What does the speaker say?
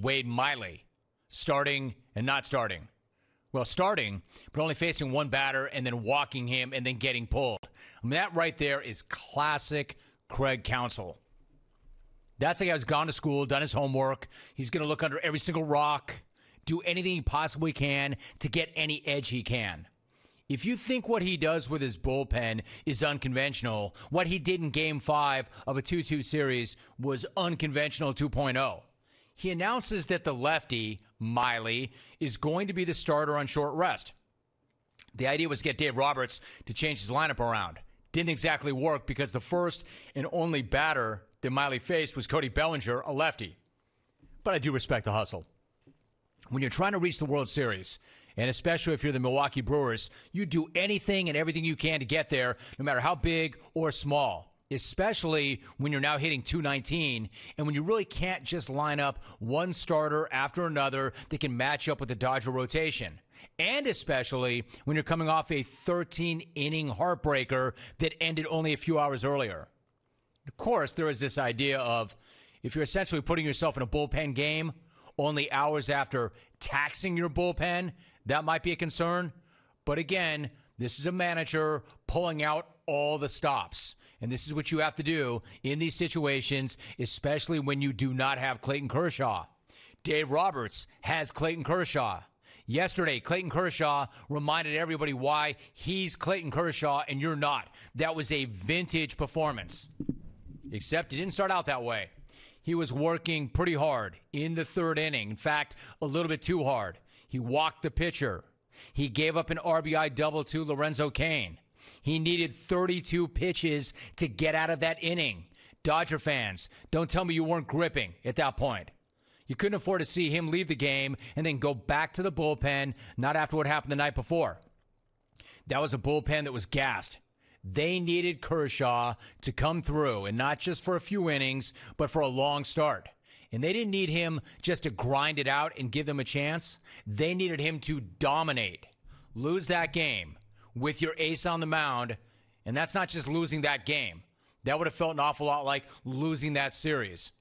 Wade Miley, starting and not starting. Well, starting, but only facing one batter and then walking him and then getting pulled. I mean, that right there is classic Craig Counsell. That's a guy who's gone to school, done his homework. He's going to look under every single rock, do anything he possibly can to get any edge he can. If you think what he does with his bullpen is unconventional, what he did in Game 5 of a 2-2 series was unconventional 2.0. He announces that the lefty, Miley, is going to be the starter on short rest. The idea was to get Dave Roberts to change his lineup around. Didn't exactly work because the first and only batter that Miley faced was Cody Bellinger, a lefty. But I do respect the hustle. When you're trying to reach the World Series, and especially if you're the Milwaukee Brewers, you do anything and everything you can to get there, no matter how big or small. Especially when you're now hitting 219 and when you really can't just line up one starter after another that can match up with the Dodger rotation. And especially when you're coming off a 13-inning heartbreaker that ended only a few hours earlier. Of course, there is this idea of if you're essentially putting yourself in a bullpen game only hours after taxing your bullpen, that might be a concern. But again, this is a manager pulling out all the stops. And this is what you have to do in these situations, especially when you do not have Clayton Kershaw. Dave Roberts has Clayton Kershaw. Yesterday, Clayton Kershaw reminded everybody why he's Clayton Kershaw and you're not. That was a vintage performance. Except it didn't start out that way. He was working pretty hard in the third inning. In fact, a little bit too hard. He walked the pitcher. He gave up an RBI double to Lorenzo Cain. He needed 32 pitches to get out of that inning. Dodger fans, don't tell me you weren't gripping at that point. You couldn't afford to see him leave the game and then go back to the bullpen, not after what happened the night before. That was a bullpen that was gassed. They needed Kershaw to come through, and not just for a few innings, but for a long start. And they didn't need him just to grind it out and give them a chance. They needed him to dominate, lose that game with your ace on the mound, and that's not just losing that game. That would have felt an awful lot like losing that series.